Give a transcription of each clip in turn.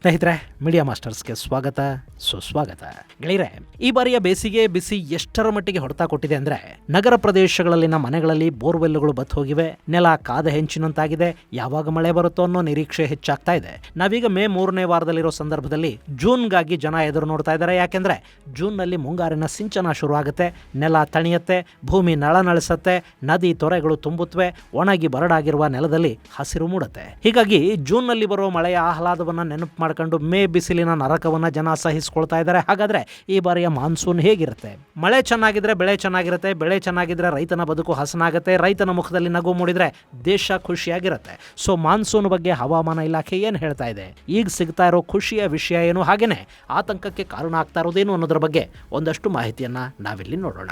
ಸ್ನೇಹಿತರೆ, ಮೀಡಿಯಾ ಮಾಸ್ಟರ್ಸ್ಗೆ ಸ್ವಾಗತ, ಸುಸ್ವಾಗತ. ಗೆಳೆಯರೆ, ಈ ಬಾರಿಯ ಬೇಸಿಗೆ ಬಿಸಿ ಎಷ್ಟರ ಮಟ್ಟಿಗೆ ಹೊಡೆತ ಕೊಟ್ಟಿದೆ ಅಂದ್ರೆ, ನಗರ ಪ್ರದೇಶಗಳಲ್ಲಿನ ಮನೆಗಳಲ್ಲಿ ಬೋರ್ವೆಲ್ಗಳು ಬತ್ತು ಹೋಗಿವೆ, ನೆಲ ಕಾದ ಹೆಂಚಿನಂತಾಗಿದೆ, ಯಾವಾಗ ಮಳೆ ಬರುತ್ತೋ ಅನ್ನೋ ನಿರೀಕ್ಷೆ ಹೆಚ್ಚಾಗ್ತಾ ಇದೆ. ನಾವೀಗ ಮೇ 3ನೇ ವಾರದಲ್ಲಿರೋ ಸಂದರ್ಭದಲ್ಲಿ ಜೂನ್ಗಾಗಿ ಜನ ಎದುರು ನೋಡ್ತಾ ಇದ್ದಾರೆ. ಯಾಕೆಂದ್ರೆ ಜೂನ್ನಲ್ಲಿ ಮುಂಗಾರಿನ ಸಿಂಚನ ಶುರುವಾಗುತ್ತೆ, ನೆಲ ತಣಿಯುತ್ತೆ, ಭೂಮಿ ನಳನಳಿಸತ್ತೆ, ನದಿ ತೊರೆಗಳು ತುಂಬುತ್ತವೆ, ಒಣಗಿ ಬರಡಾಗಿರುವ ನೆಲದಲ್ಲಿ ಹಸಿರು ಮೂಡುತ್ತೆ. ಹೀಗಾಗಿ ಜೂನ್ನಲ್ಲಿ ಬರೋ ಮಳೆಯ ಆಹ್ಲಾದವನ್ನ ನೆನಪು ಮಾಡ್ಕೊಂಡು ಮೇ ಬಿಸಿಲಿನ ನರಕವನ್ನ ಜನ ಸಹಿಸಿಕೊಳ್ತಾ ಇದ್ದಾರೆ. ಹಾಗಾದ್ರೆ ಈ ಬಾರಿಯ ಮಾನ್ಸೂನ್ ಹೇಗಿರುತ್ತೆ? ಮಳೆ ಚೆನ್ನಾಗಿದ್ರೆ ಬೆಳೆ ಚೆನ್ನಾಗಿರುತ್ತೆ, ಬೆಳೆ ಚೆನ್ನಾಗಿದ್ರೆ ರೈತನ ಬದುಕು ಹಸನಾಗುತ್ತೆ, ರೈತನ ಮುಖದಲ್ಲಿ ನಗು ಮೂಡಿದ್ರೆ ದೇಶ ಖುಷಿಯಾಗಿರುತ್ತೆ. ಸೊ ಮಾನ್ಸೂನ್ ಬಗ್ಗೆ ಹವಾಮಾನ ಇಲಾಖೆ ಏನು ಹೇಳ್ತಾ ಇದೆ, ಈಗ ಸಿಗ್ತಾ ಇರೋ ಖುಷಿಯ ವಿಷಯ ಏನು, ಹಾಗೇನೆ ಆತಂಕಕ್ಕೆ ಕಾರಣ ಆಗ್ತಾ ಇರೋದೇನು ಅನ್ನೋದ್ರ ಬಗ್ಗೆ ಒಂದಷ್ಟು ಮಾಹಿತಿಯನ್ನ ನಾವಿಲ್ಲಿ ನೋಡೋಣ.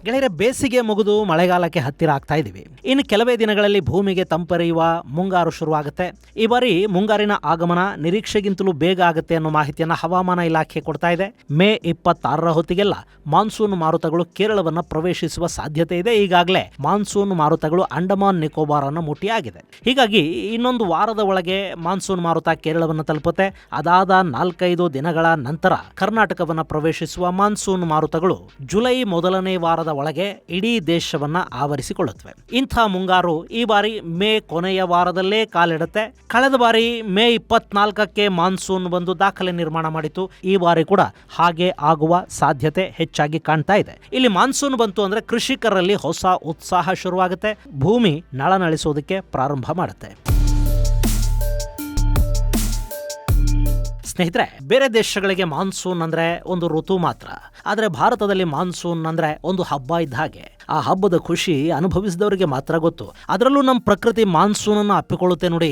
ಗೆಳೆಯರೆ, ಬೇಸಿಗೆ ಮುಗಿದು ಮಳೆಗಾಲಕ್ಕೆ ಹತ್ತಿರ ಆಗ್ತಾ ಇದೀವಿ. ಇನ್ನು ಕೆಲವೇ ದಿನಗಳಲ್ಲಿ ಭೂಮಿಗೆ ತಂಪೆರೆಯುವ ಮುಂಗಾರು ಶುರುವಾಗುತ್ತೆ. ಈ ಬಾರಿ ಮುಂಗಾರಿನ ಆಗಮನ ನಿರೀಕ್ಷೆಗಿಂತಲೂ ಬೇಗ ಆಗುತ್ತೆ ಅನ್ನೋ ಮಾಹಿತಿಯನ್ನು ಹವಾಮಾನ ಇಲಾಖೆ ಕೊಡ್ತಾ ಇದೆ. ಮೇ 26ರ ಹೊತ್ತಿಗೆಲ್ಲ ಮಾನ್ಸೂನ್ ಮಾರುತಗಳು ಕೇರಳವನ್ನು ಪ್ರವೇಶಿಸುವ ಸಾಧ್ಯತೆ ಇದೆ. ಈಗಾಗಲೇ ಮಾನ್ಸೂನ್ ಮಾರುತಗಳು ಅಂಡಮಾನ್ ನಿಕೋಬಾರ್ ಅನ್ನು ಮುಟ್ಟಿಯಾಗಿದೆ. ಹೀಗಾಗಿ ಇನ್ನೊಂದು ವಾರದ ಒಳಗೆ ಮಾನ್ಸೂನ್ ಮಾರುತ ಕೇರಳವನ್ನು ತಲುಪುತ್ತೆ. ಅದಾದ 4-5 ದಿನಗಳ ನಂತರ ಕರ್ನಾಟಕವನ್ನು ಪ್ರವೇಶಿಸುವ ಮಾನ್ಸೂನ್ ಮಾರುತಗಳು ಜುಲೈ ಮೊದಲನೇ ವಾರದ ಒಳಗೆ ಇಡೀ ದೇಶವನ್ನ ಆವರಿಸಿಕೊಳ್ಳುತ್ತವೆ. ಇಂಥ ಮುಂಗಾರು ಈ ಬಾರಿ ಮೇ ಕೊನೆಯ ವಾರದಲ್ಲೇ ಕಾಲಿಡುತ್ತೆ. ಕಳೆದ ಬಾರಿ ಮೇ 24ಕ್ಕೆ ಮಾನ್ಸೂನ್ ಬಂದು ದಾಖಲೆ ನಿರ್ಮಾಣ ಮಾಡಿತು. ಈ ಬಾರಿ ಕೂಡ ಹಾಗೆ ಆಗುವ ಸಾಧ್ಯತೆ ಹೆಚ್ಚಾಗಿ ಕಾಣ್ತಾ ಇದೆ. ಇಲ್ಲಿ ಮಾನ್ಸೂನ್ ಬಂತು ಅಂದ್ರೆ ಕೃಷಿಕರಲ್ಲಿ ಹೊಸ ಉತ್ಸಾಹ ಶುರುವಾಗುತ್ತೆ, ಭೂಮಿ ನಳನಳಿಸೋದಕ್ಕೆ ಪ್ರಾರಂಭ ಮಾಡುತ್ತೆ. ಸ್ನೇಹಿತರೆ, ಬೇರೆ ದೇಶಗಳಿಗೆ ಮಾನ್ಸೂನ್ ಅಂದ್ರೆ ಒಂದು ಋತು ಮಾತ್ರ, ಆದರೆ ಭಾರತದಲ್ಲಿ ಮಾನ್ಸೂನ್ ಅಂದ್ರೆ ಒಂದು ಹಬ್ಬ ಇದ್ದ ಹಾಗೆ. ಆ ಹಬ್ಬದ ಖುಷಿ ಅನುಭವಿಸಿದವರಿಗೆ ಮಾತ್ರ ಗೊತ್ತು. ಅದರಲ್ಲೂ ನಮ್ಮ ಪ್ರಕೃತಿ ಮಾನ್ಸೂನ್ ಅನ್ನು ಅಪ್ಪಿಕೊಳ್ಳುತ್ತೆ ನೋಡಿ,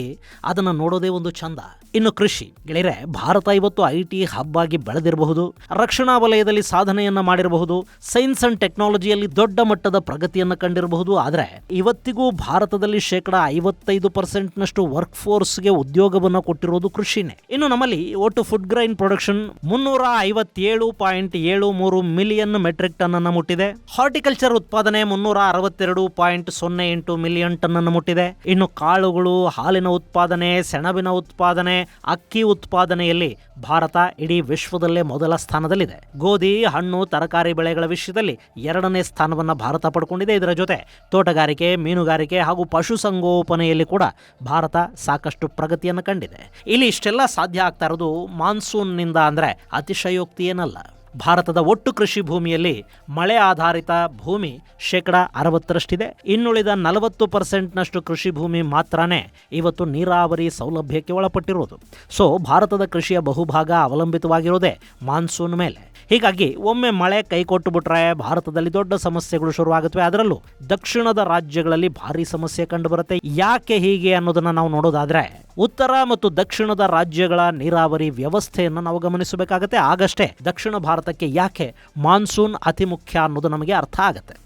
ಅದನ್ನು ನೋಡೋದೇ ಒಂದು ಚಂದ. ಇನ್ನು ಕೃಷಿ ಗೆಳೆಯರೆ, ಭಾರತ ಇವತ್ತು IT ಹಬ್ ಆಗಿ ಬೆಳೆದಿರಬಹುದು, ರಕ್ಷಣಾ ವಲಯದಲ್ಲಿ ಸಾಧನೆಯನ್ನ ಮಾಡಿರಬಹುದು, ಸೈನ್ಸ್ ಅಂಡ್ ಟೆಕ್ನಾಲಜಿಯಲ್ಲಿ ದೊಡ್ಡ ಮಟ್ಟದ ಪ್ರಗತಿಯನ್ನು ಕಂಡಿರಬಹುದು. ಆದರೆ ಇವತ್ತಿಗೂ ಭಾರತದಲ್ಲಿ 55% ವರ್ಕ್ ಫೋರ್ಸ್ಗೆ ಉದ್ಯೋಗವನ್ನು ಕೊಟ್ಟಿರೋದು ಕೃಷಿನೇ. ಇನ್ನು ನಮ್ಮಲ್ಲಿ ಒಟ್ಟು food grain production 357.73 million metric ton ಅನ್ನು ಮುಟ್ಟಿದೆ. ಹಾರ್ಟಿಕಲ್ಚರ್ ಉತ್ಪಾದನೆ 362.08 ಮಿಲಿಯನ್ ಟನ್ ಅನ್ನು ಮುಟ್ಟಿದೆ. ಇನ್ನು ಕಾಳುಗಳು, ಹಾಲಿನ ಉತ್ಪಾದನೆ, ಸೆಣಬಿನ ಉತ್ಪಾದನೆ, ಅಕ್ಕಿ ಉತ್ಪಾದನೆಯಲ್ಲಿ ಭಾರತ ಇಡೀ ವಿಶ್ವದಲ್ಲೇ ಮೊದಲ ಸ್ಥಾನದಲ್ಲಿದೆ. ಗೋಧಿ, ಹಣ್ಣು, ತರಕಾರಿ ಬೆಳೆಗಳ ವಿಷಯದಲ್ಲಿ 2ನೇ ಸ್ಥಾನವನ್ನು ಭಾರತ ಪಡ್ಕೊಂಡಿದೆ. ಇದರ ಜೊತೆ ತೋಟಗಾರಿಕೆ, ಮೀನುಗಾರಿಕೆ ಹಾಗೂ ಪಶುಸಂಗೋಪನೆಯಲ್ಲಿ ಕೂಡ ಭಾರತ ಸಾಕಷ್ಟು ಪ್ರಗತಿಯನ್ನು ಕಂಡಿದೆ. ಇಲ್ಲಿ ಇಷ್ಟೆಲ್ಲ ಸಾಧ್ಯ ಆಗ್ತಾ ಇರೋದು ಮಾನ್ಸೂನ್ನಿಂದ ಅಂದ್ರೆ ಅತಿಶಯೋಕ್ತಿ ಏನಲ್ಲ. ಭಾರತದ ಒಟ್ಟು ಕೃಷಿ ಭೂಮಿಯಲ್ಲಿ ಮಳೆ ಆಧಾರಿತ ಭೂಮಿ 60%ರಷ್ಟಿದೆ. ಇನ್ನುಳಿದ 40%ನಷ್ಟು ಕೃಷಿ ಭೂಮಿ ಮಾತ್ರನೇ ಇವತ್ತು ನೀರಾವರಿ ಸೌಲಭ್ಯಕ್ಕೆ ಒಳಪಟ್ಟಿರೋದು. ಸೊ ಭಾರತದ ಕೃಷಿಯ ಬಹುಭಾಗ ಅವಲಂಬಿತವಾಗಿರೋದೇ ಮಾನ್ಸೂನ್ ಮೇಲೆ. ಹೀಗಾಗಿ ಒಮ್ಮೆ ಮಳೆ ಕೈಕೊಟ್ಟು ಬಿಟ್ರೆ ಭಾರತದಲ್ಲಿ ದೊಡ್ಡ ಸಮಸ್ಯೆಗಳು ಶುರುವಾಗುತ್ತವೆ. ಅದರಲ್ಲೂ ದಕ್ಷಿಣದ ರಾಜ್ಯಗಳಲ್ಲಿ ಭಾರಿ ಸಮಸ್ಯೆ ಕಂಡುಬರುತ್ತೆ. ಯಾಕೆ ಹೀಗೆ ಅನ್ನೋದನ್ನ ನಾವು ನೋಡೋದಾದ್ರೆ, ಉತ್ತರ ಮತ್ತು ದಕ್ಷಿಣದ ರಾಜ್ಯಗಳ ನೀರಾವರಿ ವ್ಯವಸ್ಥೆಯನ್ನು ನಾವು ಗಮನಿಸಬೇಕಾಗತ್ತೆ. ಆಗಷ್ಟೇ ದಕ್ಷಿಣ ಭಾರತಕ್ಕೆ ಯಾಕೆ ಮಾನ್ಸೂನ್ ಅತಿ ಮುಖ್ಯ ಅನ್ನೋದು ನಮಗೆ ಅರ್ಥ ಆಗುತ್ತೆ.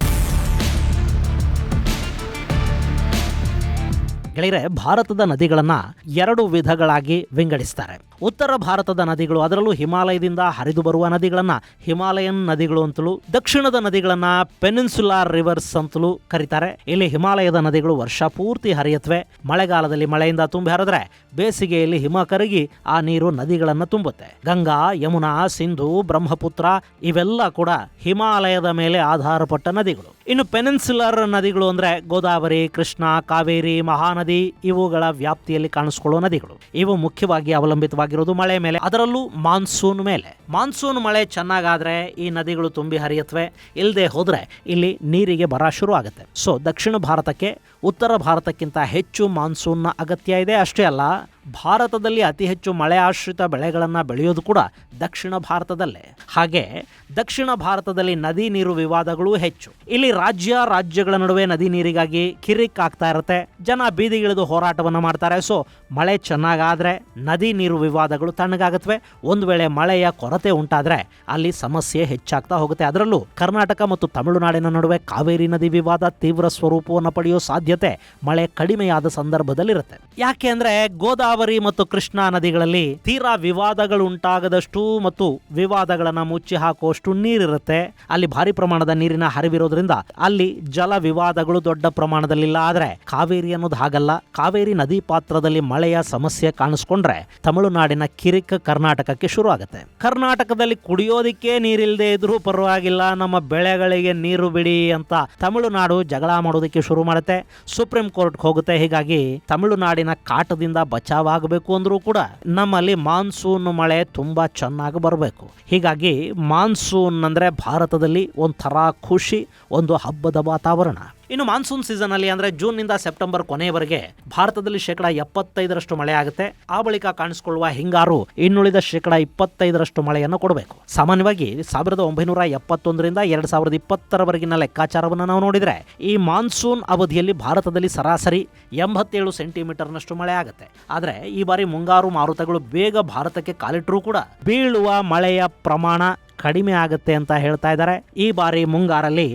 ಗೆಳೆಯರೆ, ಭಾರತದ ನದಿಗಳನ್ನು 2 ವಿಧಗಳಾಗಿ ವಿಂಗಡಿಸ್ತಾರೆ. ಉತ್ತರ ಭಾರತದ ನದಿಗಳು, ಅದರಲ್ಲೂ ಹಿಮಾಲಯದಿಂದ ಹರಿದು ಬರುವ ನದಿಗಳನ್ನು ಹಿಮಾಲಯನ್ ನದಿಗಳು ಅಂತಲೂ, ದಕ್ಷಿಣದ ನದಿಗಳನ್ನು ಪೆನಿನ್ಸುಲಾರ್ ರಿವರ್ಸ್ ಅಂತಲೂ ಕರೀತಾರೆ. ಇಲ್ಲಿ ಹಿಮಾಲಯದ ನದಿಗಳು ವರ್ಷ ಪೂರ್ತಿ ಹರಿಯತ್ವೆ. ಮಳೆಗಾಲದಲ್ಲಿ ಮಳೆಯಿಂದ ತುಂಬಿ ಹರಿದ್ರೆ ಬೇಸಿಗೆಯಲ್ಲಿ ಹಿಮ ಕರಗಿ ಆ ನೀರು ನದಿಗಳನ್ನು ತುಂಬುತ್ತೆ. ಗಂಗಾ, ಯಮುನಾ, ಸಿಂಧು, ಬ್ರಹ್ಮಪುತ್ರ ಇವೆಲ್ಲ ಕೂಡ ಹಿಮಾಲಯದ ಮೇಲೆ ಆಧಾರಪಟ್ಟ ನದಿಗಳು. ಇನ್ನು ಪೆನಿನ್ಸುಲರ್ ನದಿಗಳು ಅಂದ್ರೆ ಗೋದಾವರಿ, ಕೃಷ್ಣ, ಕಾವೇರಿ, ಮಹಾನದಿ ಇವುಗಳ ವ್ಯಾಪ್ತಿಯಲ್ಲಿ ಕಾಣಿಸಿಕೊಳ್ಳುವ ನದಿಗಳು. ಇವು ಮುಖ್ಯವಾಗಿ ಅವಲಂಬಿತವಾಗಿರೋದು ಮಳೆ ಮೇಲೆ, ಅದರಲ್ಲೂ ಮಾನ್ಸೂನ್ ಮೇಲೆ. ಮಾನ್ಸೂನ್ ಮಳೆ ಚೆನ್ನಾಗಾದ್ರೆ ಈ ನದಿಗಳು ತುಂಬಿ ಹರಿಯತ್ವೆ, ಇಲ್ಲದೆ ಹೋದ್ರೆ ಇಲ್ಲಿ ನೀರಿಗೆ ಬರ ಶುರು ಆಗುತ್ತೆ. ಸೊ ದಕ್ಷಿಣ ಭಾರತಕ್ಕೆ ಉತ್ತರ ಭಾರತಕ್ಕಿಂತ ಹೆಚ್ಚು ಮಾನ್ಸೂನ್ನ ಅಗತ್ಯ ಇದೆ. ಅಷ್ಟೇ ಅಲ್ಲ, ಭಾರತದಲ್ಲಿ ಅತಿ ಹೆಚ್ಚು ಮಳೆ ಆಶ್ರಿತ ಬೆಳೆಗಳನ್ನು ಬೆಳೆಯೋದು ಕೂಡ ದಕ್ಷಿಣ ಭಾರತದಲ್ಲೇ. ಹಾಗೆ ದಕ್ಷಿಣ ಭಾರತದಲ್ಲಿ ನದಿ ನೀರು ವಿವಾದಗಳು ಹೆಚ್ಚು. ಇಲ್ಲಿ ರಾಜ್ಯಗಳ ನಡುವೆ ನದಿ ನೀರಿಗಾಗಿ ಕಿರಿಕ್ ಆಗ್ತಾ ಇರುತ್ತೆ. ಜನ ಬೀದಿಗಿಳಿದು ಹೋರಾಟವನ್ನು ಮಾಡ್ತಾರೆ. ಸೊ ಮಳೆ ಚೆನ್ನಾಗಾದ್ರೆ ನದಿ ನೀರು ವಿವಾದಗಳು ತಣ್ಣಗಾಗತ್ವೆ. ಒಂದು ವೇಳೆ ಮಳೆಯ ಕೊರತೆ ಉಂಟಾದ್ರೆ ಅಲ್ಲಿ ಸಮಸ್ಯೆ ಹೆಚ್ಚಾಗ್ತಾ ಹೋಗುತ್ತೆ. ಅದರಲ್ಲೂ ಕರ್ನಾಟಕ ಮತ್ತು ತಮಿಳುನಾಡಿನ ನಡುವೆ ಕಾವೇರಿ ನದಿ ವಿವಾದ ತೀವ್ರ ಸ್ವರೂಪವನ್ನು ಪಡೆಯೋ ಸಾಧ್ಯತೆ ಮಳೆ ಕಡಿಮೆಯಾದ ಸಂದರ್ಭದಲ್ಲಿರುತ್ತೆ. ಯಾಕೆ ಅಂದ್ರೆ ಗೋದಾವರಿ ಗೋದಾವರಿ ಮತ್ತು ಕೃಷ್ಣಾ ನದಿಗಳಲ್ಲಿ ತೀರಾ ವಿವಾದಗಳು ಉಂಟಾಗದಷ್ಟು ಮತ್ತು ವಿವಾದಗಳನ್ನ ಮುಚ್ಚಿ ಹಾಕುವಷ್ಟು ನೀರಿರುತ್ತೆ. ಅಲ್ಲಿ ಭಾರಿ ಪ್ರಮಾಣದ ನೀರಿನ ಹರಿವಿರೋದ್ರಿಂದ ಅಲ್ಲಿ ಜಲ ವಿವಾದಗಳು ದೊಡ್ಡ ಪ್ರಮಾಣದಲ್ಲಿಲ್ಲ. ಆದ್ರೆ ಕಾವೇರಿ ಅನ್ನೋದು ಹಾಗಲ್ಲ. ಕಾವೇರಿ ನದಿ ಪಾತ್ರದಲ್ಲಿ ಮಳೆಯ ಸಮಸ್ಯೆ ಕಾಣಿಸ್ಕೊಂಡ್ರೆ ತಮಿಳುನಾಡಿನ ಕಿರಿಕ್ ಕರ್ನಾಟಕಕ್ಕೆ ಶುರು ಆಗುತ್ತೆ. ಕರ್ನಾಟಕದಲ್ಲಿ ಕುಡಿಯೋದಿಕ್ಕೆ ನೀರಿಲ್ಲದೆ ಇದ್ರೂ ಪರವಾಗಿಲ್ಲ, ನಮ್ಮ ಬೆಳೆಗಳಿಗೆ ನೀರು ಬಿಡಿ ಅಂತ ತಮಿಳುನಾಡು ಜಗಳ ಮಾಡೋದಕ್ಕೆ ಶುರು ಮಾಡುತ್ತೆ. ಸುಪ್ರೀಂ ಕೋರ್ಟ್ ಹೋಗುತ್ತೆ. ಹೀಗಾಗಿ ತಮಿಳುನಾಡಿನ ಕಾಟದಿಂದ ಬಚಾವಾಗಬೇಕು ಅಂದ್ರೂ ಕೂಡ ನಮ್ಮಲ್ಲಿ ಮಾನ್ಸೂನ್ ಮಳೆ ತುಂಬಾ ಚೆನ್ನಾಗಿ ಬರಬೇಕು. ಹೀಗಾಗಿ ಮಾನ್ಸೂನ್ ಅಂದ್ರೆ ಭಾರತದಲ್ಲಿ ಒಂಥರ ಖುಷಿ, ಒಂದು ಹಬ್ಬದ ವಾತಾವರಣ. ಇನ್ನು ಮಾನ್ಸೂನ್ ಸೀಸನ್ ಅಲ್ಲಿ ಅಂದ್ರೆ ಜೂನ್ ನಿಂದ ಸೆಪ್ಟೆಂಬರ್ ಕೊನೆಯವರೆಗೆ ಭಾರತದಲ್ಲಿ 75% ಮಳೆ ಆಗುತ್ತೆ. ಆ ಬಳಿಕ ಕಾಣಿಸಿಕೊಳ್ಳುವ ಹಿಂಗಾರು ಇನ್ನುಳಿದ 25% ಮಳೆಯನ್ನು ಕೊಡಬೇಕು. ಸಾಮಾನ್ಯವಾಗಿ 1971ರಿಂದ 2020ರವರೆಗಿನ ಲೆಕ್ಕಾಚಾರವನ್ನು ನಾವು ನೋಡಿದ್ರೆ ಈ ಮಾನ್ಸೂನ್ ಅವಧಿಯಲ್ಲಿ ಭಾರತದಲ್ಲಿ ಸರಾಸರಿ 87 ಸೆಂಟಿಮೀಟರ್ನಷ್ಟು ಮಳೆ ಆಗುತ್ತೆ. ಆದ್ರೆ ಈ ಬಾರಿ ಮುಂಗಾರು ಮಾರುತಗಳು ಬೇಗ ಭಾರತಕ್ಕೆ ಕಾಲಿಟ್ಟರೂ ಕೂಡ ಬೀಳುವ ಮಳೆಯ ಪ್ರಮಾಣ ಕಡಿಮೆ ಆಗುತ್ತೆ ಅಂತ ಹೇಳ್ತಾ ಇದ್ದಾರೆ. ಈ ಬಾರಿ ಮುಂಗಾರಲ್ಲಿ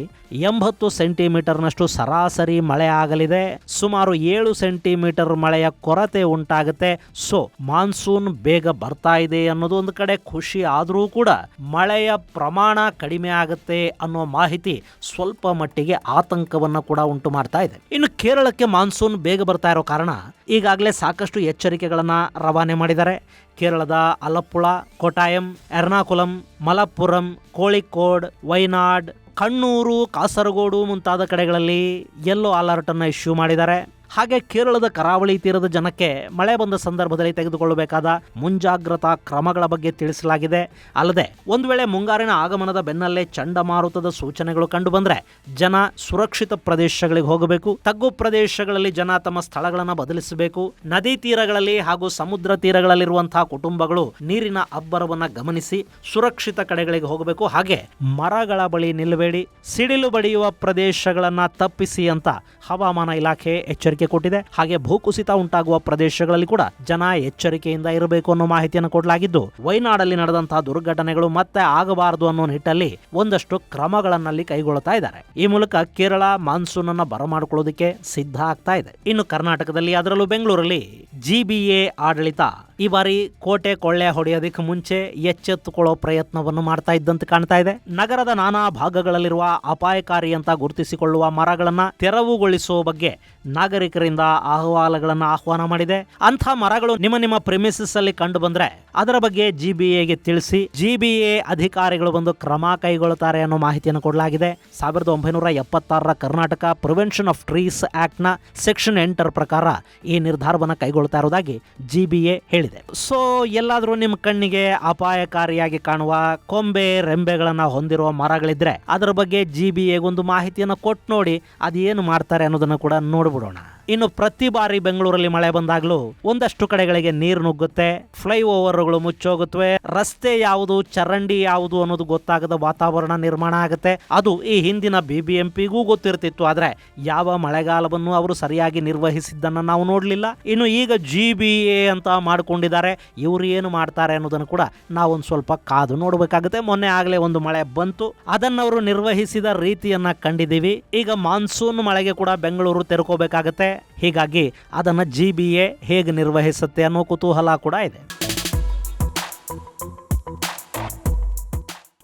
80 ಸೆಂಟಿಮೀಟರ್ನಷ್ಟು ಸರಾಸರಿ ಮಳೆ ಆಗಲಿದೆ. ಸುಮಾರು 7 ಸೆಂಟಿಮೀಟರ್ ಮಳೆಯ ಕೊರತೆ ಉಂಟಾಗುತ್ತೆ. ಸೊ ಮಾನ್ಸೂನ್ ಬೇಗ ಬರ್ತಾ ಇದೆ ಅನ್ನೋದು ಒಂದು ಕಡೆ ಖುಷಿ ಆದರೂ ಕೂಡ ಮಳೆಯ ಪ್ರಮಾಣ ಕಡಿಮೆ ಆಗುತ್ತೆ ಅನ್ನೋ ಮಾಹಿತಿ ಸ್ವಲ್ಪ ಮಟ್ಟಿಗೆ ಆತಂಕವನ್ನು ಕೂಡ ಉಂಟು ಮಾಡ್ತಾ ಇದೆ. ಇನ್ನು ಕೇರಳಕ್ಕೆ ಮಾನ್ಸೂನ್ ಬೇಗ ಬರ್ತಾ ಇರೋ ಕಾರಣ ಈಗಾಗಲೇ ಸಾಕಷ್ಟು ಎಚ್ಚರಿಕೆಗಳನ್ನು ರವಾನೆ ಮಾಡಿದ್ದಾರೆ. ಕೇರಳದ ಅಲಪ್ಪುಳ, ಕೊಟ್ಟಾಯಂ, ಎರ್ನಾಕುಲಂ, ಮಲಪ್ಪುರಂ, ಕೋಳಿಕೋಡ್, ವೈನಾಡ್, ಕಣ್ಣೂರು, ಕಾಸರಗೋಡು ಮುಂತಾದ ಕಡೆಗಳಲ್ಲಿ ಯೆಲ್ಲೋ ಅಲರ್ಟ್ ಅನ್ನು ಇಶ್ಯೂ ಮಾಡಿದ್ದಾರೆ. ಹಾಗೆ ಕೇರಳದ ಕರಾವಳಿ ತೀರದ ಜನಕ್ಕೆ ಮಳೆ ಬಂದ ಸಂದರ್ಭದಲ್ಲಿ ತೆಗೆದುಕೊಳ್ಳಬೇಕಾದ ಮುಂಜಾಗ್ರತಾ ಕ್ರಮಗಳ ಬಗ್ಗೆ ತಿಳಿಸಲಾಗಿದೆ. ಅಲ್ಲದೆ ಒಂದು ವೇಳೆ ಮುಂಗಾರಿನ ಆಗಮನದ ಬೆನ್ನಲ್ಲೇ ಚಂಡಮಾರುತದ ಸೂಚನೆಗಳು ಕಂಡು ಬಂದ್ರೆ ಜನ ಸುರಕ್ಷಿತ ಪ್ರದೇಶಗಳಿಗೆ ಹೋಗಬೇಕು. ತಗ್ಗು ಪ್ರದೇಶಗಳಲ್ಲಿ ಜನ ತಮ್ಮ ಸ್ಥಳಗಳನ್ನು ಬದಲಿಸಬೇಕು. ನದಿ ತೀರಗಳಲ್ಲಿ ಹಾಗೂ ಸಮುದ್ರ ತೀರಗಳಲ್ಲಿರುವಂತಹ ಕುಟುಂಬಗಳು ನೀರಿನ ಅಬ್ಬರವನ್ನ ಗಮನಿಸಿ ಸುರಕ್ಷಿತ ಕಡೆಗಳಿಗೆ ಹೋಗಬೇಕು. ಹಾಗೆ ಮರಗಳ ಬಳಿ ನಿಲ್ಲಬೇಡಿ, ಸಿಡಿಲು ಬಡಿಯುವ ಪ್ರದೇಶಗಳನ್ನ ತಪ್ಪಿಸಿ ಅಂತ ಹವಾಮಾನ ಇಲಾಖೆ ಎಚ್ಚರಿಕೆ ಕೊಟ್ಟಿದೆ. ಹಾಗೆ ಭೂಕುಸಿತ ಉಂಟಾಗುವ ಪ್ರದೇಶಗಳಲ್ಲಿ ಕೂಡ ಜನ ಎಚ್ಚರಿಕೆಯಿಂದ ಇರಬೇಕು ಅನ್ನೋ ಮಾಹಿತಿಯನ್ನು ಕೊಡಲಾಗಿದ್ದು, ವೈನಾಡಲ್ಲಿ ನಡೆದಂತಹ ದುರ್ಘಟನೆಗಳು ಮತ್ತೆ ಆಗಬಾರದು ಅನ್ನೋ ನಿಟ್ಟಲ್ಲಿ ಒಂದಷ್ಟು ಕ್ರಮಗಳನ್ನಲ್ಲಿ ಕೈಗೊಳ್ಳುತ್ತಾ ಇದ್ದಾರೆ. ಈ ಮೂಲಕ ಕೇರಳ ಮಾನ್ಸೂನ್ ಅನ್ನ ಬರಮಾಡಿಕೊಳ್ಳೋದಕ್ಕೆ ಸಿದ್ಧ ಆಗ್ತಾ ಇದೆ. ಇನ್ನು ಕರ್ನಾಟಕದಲ್ಲಿ, ಅದರಲ್ಲೂ ಬೆಂಗಳೂರಲ್ಲಿ GBA ಆಡಳಿತ ಈ ಬಾರಿ ಕೋಟೆ ಕೊಳ್ಳೆ ಹೊಡೆಯೋದಕ್ಕೆ ಮುಂಚೆ ಎಚ್ಚೆತ್ತುಕೊಳ್ಳೋ ಪ್ರಯತ್ನವನ್ನು ಮಾಡ್ತಾ ಇದ್ದಂತೆ ಕಾಣ್ತಾ ಇದೆ. ನಗರದ ನಾನಾ ಭಾಗಗಳಲ್ಲಿರುವ ಅಪಾಯಕಾರಿ ಅಂತ ಗುರುತಿಸಿಕೊಳ್ಳುವ ಮರಗಳನ್ನ ತೆರವುಗೊಳಿಸುವ ಬಗ್ಗೆ ನಾಗರಿಕರಿಂದ ಅಹವಾಲುಗಳನ್ನ ಆಹ್ವಾನ ಮಾಡಿದೆ. ಅಂಥ ಮರಗಳು ನಿಮ್ಮ ಪ್ರಿಮಿಸಸ್ ಅಲ್ಲಿ ಕಂಡು ಬಂದ್ರೆ ಅದರ ಬಗ್ಗೆ GBAಗೆ ತಿಳಿಸಿ, GBA ಅಧಿಕಾರಿಗಳು ಬಂದು ಕ್ರಮ ಕೈಗೊಳ್ಳುತ್ತಾರೆ ಅನ್ನೋ ಮಾಹಿತಿಯನ್ನು ಕೊಡಲಾಗಿದೆ. 1976ರ Karnataka prevention of trees act ನ ಸೆಕ್ಷನ್ 8 ಪ್ರಕಾರ ಈ ನಿರ್ಧಾರವನ್ನು ಕೈಗೊಳ್ಳುತ್ತಾ ಇರುವುದಾಗಿ GBA ಹೇಳಿದೆ. ಸೊ ಎಲ್ಲಾದ್ರೂ ನಿಮ್ಮ ಕಣ್ಣಿಗೆ ಅಪಾಯಕಾರಿಯಾಗಿ ಕಾಣುವ ಕೊಂಬೆ ರೆಂಬೆಗಳನ್ನ ಹೊಂದಿರುವ ಮರಗಳಿದ್ರೆ ಅದರ ಬಗ್ಗೆ GBAಗೊಂದು ಮಾಹಿತಿಯನ್ನು ಕೊಟ್ಟು ನೋಡಿ, ಅದೇನು ಮಾಡ್ತಾರೆ ಅನ್ನೋದನ್ನ ಕೂಡ ನೋಡ್ಬಿಡೋಣ. ಇನ್ನು ಪ್ರತಿ ಬಾರಿ ಬೆಂಗಳೂರಲ್ಲಿ ಮಳೆ ಬಂದಾಗ್ಲೂ ಒಂದಷ್ಟು ಕಡೆಗಳಿಗೆ ನೀರು ನುಗ್ಗುತ್ತೆ, ಫ್ಲೈ ಓವರ್ಗಳು ಮುಚ್ಚೋಗುತ್ತವೆ, ರಸ್ತೆ ಯಾವುದು ಚರಂಡಿ ಯಾವುದು ಅನ್ನೋದು ಗೊತ್ತಾಗದ ವಾತಾವರಣ ನಿರ್ಮಾಣ ಆಗುತ್ತೆ. ಅದು ಈ ಹಿಂದಿನ BBMPಗೂ ಗೊತ್ತಿರ್ತಿತ್ತು, ಆದ್ರೆ ಯಾವ ಮಳೆಗಾಲವನ್ನು ಅವರು ಸರಿಯಾಗಿ ನಿರ್ವಹಿಸಿದ್ದನ್ನ ನಾವು ನೋಡ್ಲಿಲ್ಲ. ಇನ್ನು ಈಗ GBA ಅಂತ ಮಾಡ್ಕೊಂಡಿದ್ದಾರೆ, ಇವರು ಏನು ಮಾಡ್ತಾರೆ ಅನ್ನೋದನ್ನು ಕೂಡ ನಾವೊಂದು ಸ್ವಲ್ಪ ಕಾದು ನೋಡ್ಬೇಕಾಗುತ್ತೆ. ಮೊನ್ನೆ ಆಗ್ಲೇ ಒಂದು ಮಳೆ ಬಂತು, ಅದನ್ನವರು ನಿರ್ವಹಿಸಿದ ರೀತಿಯನ್ನ ಕಂಡಿದ್ದೀವಿ. ಈಗ ಮಾನ್ಸೂನ್ ಮಳೆಗೆ ಕೂಡ ಬೆಂಗಳೂರು ತೆರಕೋಬೇಕಾಗತ್ತೆ. ಹೀಗಾಗಿ ಅದನ್ನ GBA ಹೇಗೆ ನಿರ್ವಹಿಸುತ್ತೆ ಅನ್ನೋ ಕುತೂಹಲ ಕೂಡ ಇದೆ.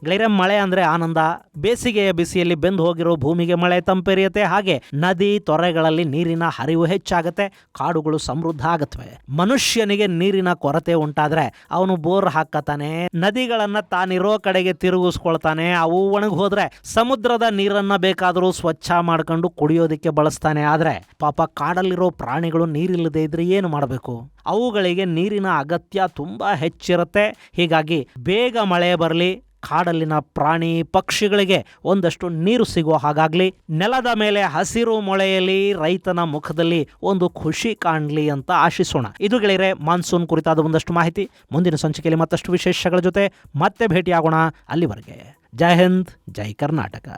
ಗೆಳೆಯರೆ, ಮಳೆ ಅಂದ್ರೆ ಆನಂದ. ಬೇಸಿಗೆಯ ಬಿಸಿಯಲ್ಲಿ ಬೆಂದು ಹೋಗಿರೋ ಭೂಮಿಗೆ ಮಳೆ ತಂಪೆರೆಯುತ್ತೆ. ಹಾಗೆ ನದಿ ತೊರೆಗಳಲ್ಲಿ ನೀರಿನ ಹರಿವು ಹೆಚ್ಚಾಗುತ್ತೆ, ಕಾಡುಗಳು ಸಮೃದ್ಧ ಆಗುತ್ತವೆ. ಮನುಷ್ಯನಿಗೆ ನೀರಿನ ಕೊರತೆ ಉಂಟಾದ್ರೆ ಅವನು ಬೋರ್ ಹಾಕತಾನೆ, ನದಿಗಳನ್ನ ತಾನಿರೋ ಕಡೆಗೆ ತಿರುಗಿಸ್ಕೊಳ್ತಾನೆ. ಅವು ಒಣಗಿ ಹೋದ್ರೆ ಸಮುದ್ರದ ನೀರನ್ನ ಬೇಕಾದರೂ ಸ್ವಚ್ಛ ಮಾಡ್ಕೊಂಡು ಕುಡಿಯೋದಿಕ್ಕೆ ಬಳಸ್ತಾನೆ. ಆದ್ರೆ ಪಾಪ ಕಾಡಲ್ಲಿರೋ ಪ್ರಾಣಿಗಳು ನೀರಿಲ್ಲದೆ ಇದ್ರೆ ಏನು ಮಾಡಬೇಕು? ಅವುಗಳಿಗೆ ನೀರಿನ ಅಗತ್ಯ ತುಂಬಾ ಹೆಚ್ಚಿರುತ್ತೆ. ಹೀಗಾಗಿ ಬೇಗ ಮಳೆ ಬರಲಿ, ಕಾಡಲ್ಲಿನ ಪ್ರಾಣಿ ಪಕ್ಷಿಗಳಿಗೆ ಒಂದಷ್ಟು ನೀರು ಸಿಗುವ ಹಾಗಾಗ್ಲಿ, ನೆಲದ ಮೇಲೆ ಹಸಿರು ಮೊಳೆಯಲ್ಲಿ ರೈತನ ಮುಖದಲ್ಲಿ ಒಂದು ಖುಷಿ ಕಾಣಲಿ ಅಂತ ಆಶಿಸೋಣ. ಇದು ಗೆಳೆಯರೆ ಮಾನ್ಸೂನ್ ಕುರಿತಾದ ಒಂದಷ್ಟು ಮಾಹಿತಿ. ಮುಂದಿನ ಸಂಚಿಕೆಯಲ್ಲಿ ಮತ್ತಷ್ಟು ವಿಶೇಷಗಳ ಜೊತೆ ಮತ್ತೆ ಭೇಟಿಯಾಗೋಣ. ಅಲ್ಲಿವರೆಗೆ ಜೈ ಹಿಂದ್, ಜೈ ಕರ್ನಾಟಕ.